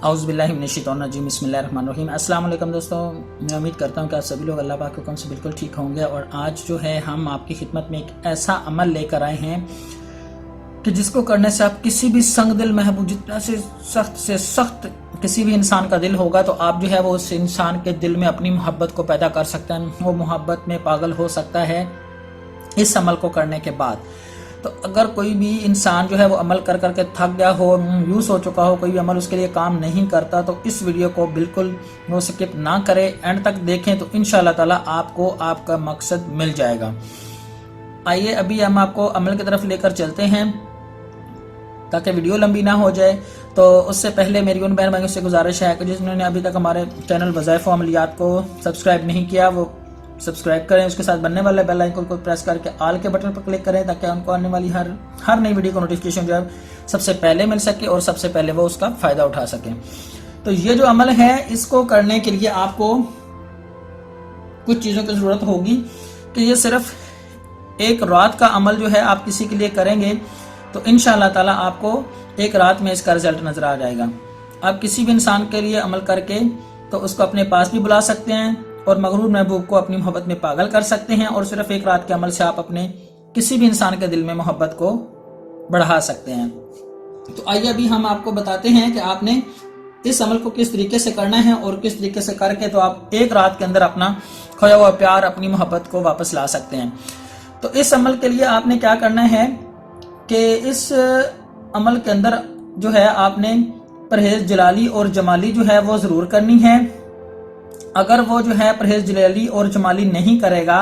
औज़ु बिल्लाहि मिनश्शैतानिर्रजीम बिस्मिल्लाहिर्रहमानिर्रहीम। अस्सलाम वालेकुम दोस्तों, मैं उम्मीद करता हूँ कि आप सभी लोग अल्लाह पाक के हुक्म से बिल्कुल ठीक होंगे। और आज जो है हम आपकी खिदमत में एक ऐसा अमल लेकर आए हैं कि जिसको करने से आप किसी भी संग दिल महबूब, जितना से सख्त किसी भी इंसान का दिल होगा तो आप जो है वो उस इंसान के दिल में अपनी मोहब्बत को पैदा कर सकते हैं। वो मोहब्बत में पागल हो सकता है इस अमल को करने के बाद। तो अगर कोई भी इंसान जो है वो अमल कर करके थक गया हो, यूज हो चुका हो, कोई भी अमल उसके लिए काम नहीं करता, तो इस वीडियो को बिल्कुल वो स्किप ना करें, एंड तक देखें तो इंशाल्लाह ताला आपको आपका मकसद मिल जाएगा। आइए अभी हम आपको अमल की तरफ लेकर चलते हैं ताकि वीडियो लंबी ना हो जाए। तो उससे पहले मेरी उन बहन भाइयों से गुजारिश है कि जिन्होंने अभी तक हमारे चैनल वज़ाइफ व अमलियात को सब्सक्राइब नहीं किया वो सब्सक्राइब करें, उसके साथ बनने वाले बेल आइकन को प्रेस करके ऑल के बटन पर क्लिक करें ताकि उनको आने वाली हर नई वीडियो को नोटिफिकेशन जो है सबसे पहले मिल सके और सबसे पहले वो उसका फायदा उठा सकें। तो ये जो अमल है इसको करने के लिए आपको कुछ चीज़ों की ज़रूरत होगी कि ये सिर्फ एक रात का अमल जो है आप किसी के लिए करेंगे तो इंशाअल्लाह ताला आपको एक रात में इसका रिजल्ट नजर आ जाएगा। आप किसी भी इंसान के लिए अमल करके तो उसको अपने पास भी बुला सकते हैं और मगरूर महबूब को अपनी मोहब्बत में पागल कर सकते हैं, और सिर्फ एक रात के अमल से आप अपने किसी भी इंसान के दिल में मोहब्बत को बढ़ा सकते हैं। तो आइए अभी हम आपको बताते हैं कि आपने इस अमल को किस तरीके से करना है और किस तरीके से करके तो आप एक रात के अंदर अपना खोया हुआ प्यार, अपनी मोहब्बत को वापस ला सकते हैं। तो इस अमल के लिए आपने क्या करना है कि इस अमल के अंदर जो है आपने परहेज जलाली और जमाली जो है वो ज़रूर करनी है। अगर वो जो है परहेज जलाली और जमाली नहीं करेगा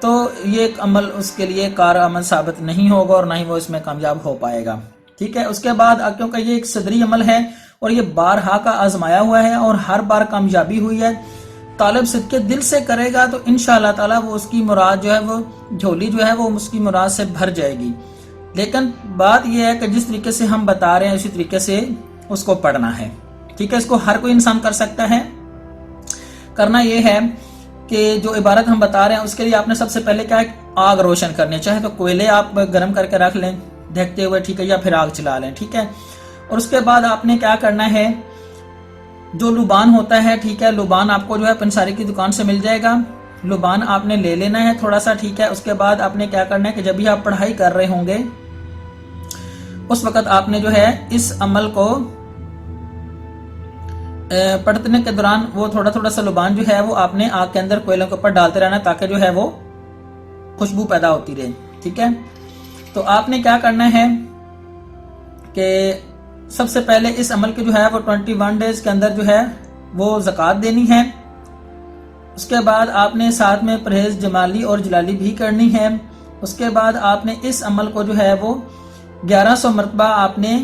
तो ये अमल उसके लिए कारआमद साबित नहीं होगा और ना ही वो इसमें कामयाब हो पाएगा। ठीक है, उसके बाद क्योंकि ये एक सदरी अमल है और ये बारहा का आजमाया हुआ है और हर बार कामयाबी हुई है, तालिब सदके दिल से करेगा तो इंशाअल्लाह ताला वो उसकी मुराद जो है वो झोली जो है वो उसकी मुराद से भर जाएगी। लेकिन बात यह है कि जिस तरीके से हम बता रहे हैं उसी तरीके से उसको पढ़ना है। ठीक है, इसको हर कोई इंसान कर सकता है। करना यह है कि जो इबारत हम बता रहे हैं उसके लिए आपने सबसे पहले क्या है, आग रोशन करनी है। चाहे तो कोयले आप गर्म करके रख लें देखते हुए, ठीक है, या फिर आग चला लें। ठीक है, और उसके बाद आपने क्या करना है, जो लुबान होता है, ठीक है, लुबान आपको जो है पंसारी की दुकान से मिल जाएगा, लुबान आपने ले लेना है थोड़ा सा। ठीक है, उसके बाद आपने क्या करना है कि जब भी आप पढ़ाई कर रहे होंगे उस वक्त आपने जो है इस अमल को पढ़ने के दौरान वो थोड़ा थोड़ा सा लुबान जो है वो आपने आग के अंदर कोयलों के ऊपर डालते रहना ताकि जो है वो खुशबू पैदा होती रहे। ठीक है, तो आपने क्या करना है कि सबसे पहले इस अमल के जो है वो 21 डेज के अंदर जो है वो ज़कात देनी है। उसके बाद आपने साथ में परहेज जमाली और जलाली भी करनी है। उसके बाद आपने इस अमल को जो है वो 1100 मरतबा आपने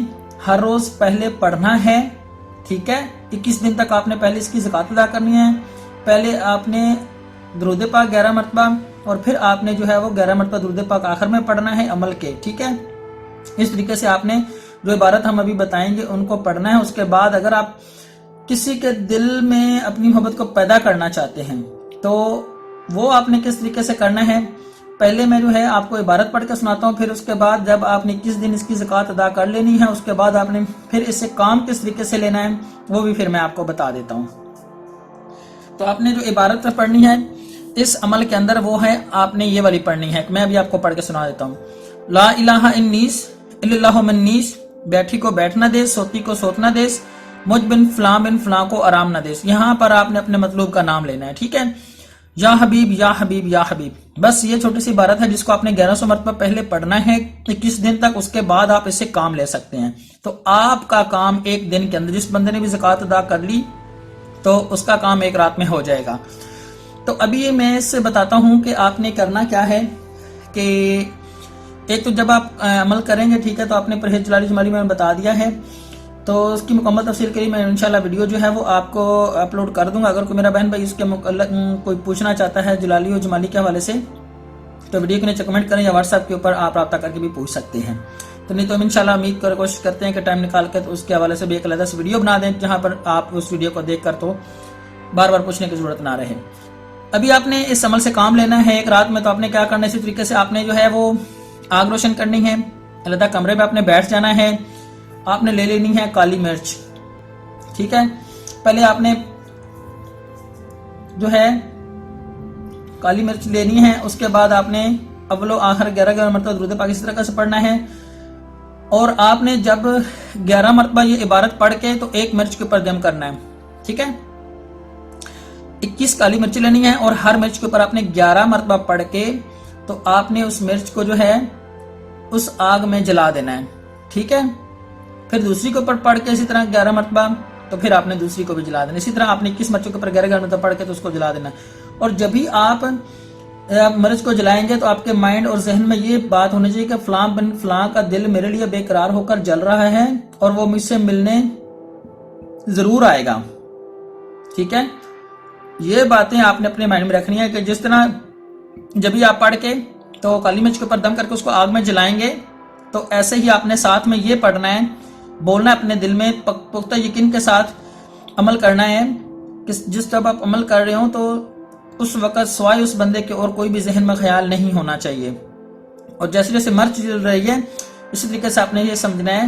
हर रोज़ पहले पढ़ना है। ठीक है, 21 दिन तक आपने पहले इसकी ज़कात अदा करनी है। पहले आपने दुरूद पाक 11 मरतबा और फिर आपने जो है वो 11 मरतबा दुरूद पाक आखिर में पढ़ना है अमल के। ठीक है, इस तरीके से आपने जो इबारत हम अभी बताएंगे उनको पढ़ना है। उसके बाद अगर आप किसी के दिल में अपनी मोहब्बत को पैदा करना चाहते हैं तो वो आपने किस तरीके से करना है, पहले मैं जो है आपको इबारत पढ़ के सुनाता हूँ, फिर उसके बाद जब आपने किस दिन इसकी ज़कात अदा कर लेनी है उसके बाद आपने फिर इससे काम किस तरीके से लेना है वो भी फिर मैं आपको बता देता हूँ। तो आपने जो इबारत पढ़नी है इस अमल के अंदर वो है आपने ये वाली पढ़नी है, मैं अभी आपको पढ़ के सुना देता हूँ। ला इलाहा इन्नीस इल्लल्लाहु मन्नीस, बैठी को बैठना देस, सोती को सोतना देस, मुझ बिन फलां को आराम न देस। यहाँ पर आपने अपने मतलूब का नाम लेना है। ठीक है, या हबीब या हबीब या हबीब, बस ये छोटी सी इबारत है जिसको आपने 1100 मरतबा पहले पढ़ना है 21 दिन तक। उसके बाद आप इससे काम ले सकते हैं। तो आपका काम एक दिन के अंदर, जिस बंदे ने भी ज़कात अदा कर ली तो उसका काम एक रात में हो जाएगा। तो अभी मैं इससे बताता हूँ कि आपने करना क्या है कि एक तो जब आप अमल करेंगे, ठीक है, तो आपने परहेज जलाली जमाली मैंने बता दिया है, तो उसकी मुकम्मल तफसील के लिए मैं इंशाल्लाह वीडियो जो है वो आपको अपलोड कर दूंगा। अगर कोई मेरा बहन भाई इसके कोई पूछना चाहता है जलाली और जमाली के हवाले से तो वीडियो के नीचे कमेंट करें या व्हाट्सएप के ऊपर आप रब्ता करके भी पूछ सकते हैं। तो नहीं तो हम इंशाल्लाह उम्मीद कर कोशिश करते हैं कि टाइम निकाल कर तो उसके हवाले से भी एक अलग से वीडियो बना दें जहाँ पर आप उस वीडियो को देख कर तो बार बार पूछने की जरूरत ना रहे। अभी आपने इस अमल से काम लेना है एक रात में, तो आपने क्या करना है, इसी तरीके से आपने जो है वो आग रोशन करनी है, अलग कमरे में आपने बैठ जाना है, आपने ले लेनी है काली मिर्च। ٹھیک ہے، پہلے آپ نے جو ہے کالی مرچ لینی ہے، اس کے بعد آپ نے اول و آخر 11 مرتبہ درود پاک اسی طرح سے پڑھنا ہے، اور آپ نے جب 11 مرتبہ یہ عبارت پڑھ کے تو 1 مرچ کے اوپر دم کرنا ہے، ٹھیک ہے، 21 کالی مرچ لینی ہے، اور ہر مرچ کے اوپر آپ نے 11 مرتبہ پڑھ کے تو آپ نے اس مرچ کو جو ہے اس آگ میں جلا دینا ہے، ٹھیک ہے، پھر دوسری کے اوپر پڑھ کے اسی طرح 11 مرتبہ، تو پھر آپ نے دوسری کو بھی جلا دینا، اسی طرح آپ نے 21 مرچوں کے اوپر 11 مرتبہ پڑھ کے تو اس کو جلا دینا، اور جب بھی آپ مرچ کو جلائیں گے تو آپ کے مائنڈ اور ذہن میں یہ بات ہونی چاہیے کہ فلاں بن فلاں کا دل میرے لیے بے قرار ہو کر جل رہا ہے اور وہ مجھ سے ملنے ضرور آئے گا، ٹھیک ہے، یہ باتیں آپ نے اپنے مائنڈ میں رکھنی ہے کہ جس طرح جب بھی آپ پڑھ کے تو کالی مرچ کے اوپر دم کر کے اس کو آگ میں جلائیں گے، تو ایسے ہی آپ نے ساتھ میں یہ پڑھنا ہے، بولنا ہے اپنے دل میں پختہ یقین کے ساتھ عمل کرنا ہے کہ جس طرح آپ عمل کر رہے ہوں تو اس وقت سوائے اس بندے کے اور کوئی بھی ذہن میں خیال نہیں ہونا چاہیے، اور جیسے جیسے مرچ جل رہی ہے اسی طریقے سے آپ نے یہ سمجھنا ہے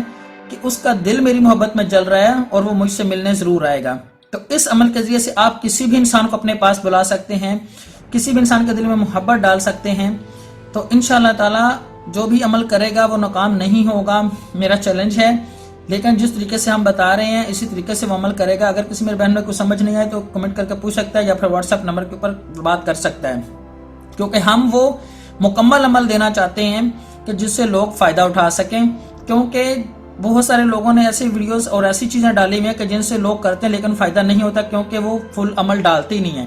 کہ اس کا دل میری محبت میں جل رہا ہے اور وہ مجھ سے ملنے ضرور آئے گا۔ تو اس عمل کے ذریعے سے آپ کسی بھی انسان کو اپنے پاس بلا سکتے ہیں، کسی بھی انسان کے دل میں محبت ڈال سکتے ہیں، تو انشاءاللہ تعالی جو بھی عمل کرے گا وہ ناکام نہیں ہوگا، میرا چیلنج ہے، لیکن جس طریقے سے ہم بتا رہے ہیں اسی طریقے سے وہ عمل کرے گا۔ اگر کسی میرے بہن میں کوئی سمجھ نہیں آئے تو کمنٹ کر کے پوچھ سکتا ہے یا پھر واٹس ایپ نمبر کے اوپر بات کر سکتا ہے، کیونکہ ہم وہ مکمل عمل دینا چاہتے ہیں کہ جس سے لوگ فائدہ اٹھا سکیں، کیونکہ بہت سارے لوگوں نے ایسی ویڈیوز اور ایسی چیزیں ڈالی ہوئی ہیں کہ جن سے لوگ کرتے ہیں لیکن فائدہ نہیں ہوتا، کیونکہ وہ فل عمل ڈالتے ہی نہیں ہیں۔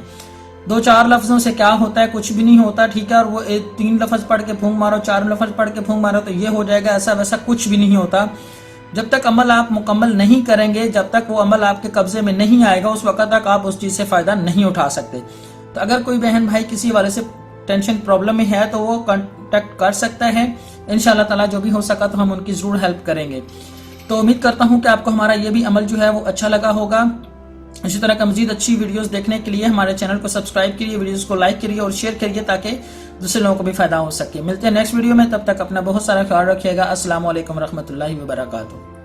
2-4 لفظوں سے کیا ہوتا ہے، کچھ بھی نہیں ہوتا، ٹھیک ہے، اور وہ 3 لفظ پڑھ کے پھونک مارو، 4 لفظ پڑھ کے پھونک مارو تو یہ ہو جائے گا، ایسا ویسا کچھ بھی نہیں ہوتا۔ جب تک عمل آپ مکمل نہیں کریں گے، جب تک وہ عمل آپ کے قبضے میں نہیں آئے گا، اس وقت تک آپ اس چیز سے فائدہ نہیں اٹھا سکتے۔ تو اگر کوئی بہن بھائی کسی والے سے ٹینشن پرابلم میں ہے تو وہ کانٹیکٹ کر سکتا ہے، انشاءاللہ تعالی جو بھی ہو سکا تو ہم ان کی ضرور ہیلپ کریں گے۔ تو امید کرتا ہوں کہ آپ کو ہمارا یہ بھی عمل جو ہے وہ اچھا لگا ہوگا۔ اسی طرح کا مزید اچھی ویڈیوز دیکھنے کے لیے ہمارے چینل کو سبسکرائب کریے، ویڈیوز کو لائک کریے اور شیئر کریے تاکہ دوسرے لوگوں کو بھی فائدہ ہو سکے۔ ملتے ہیں نیکسٹ ویڈیو میں، تب تک اپنا بہت سارا خیال رکھیے گا۔ السلام علیکم ورحمۃ اللہ وبرکاتہ۔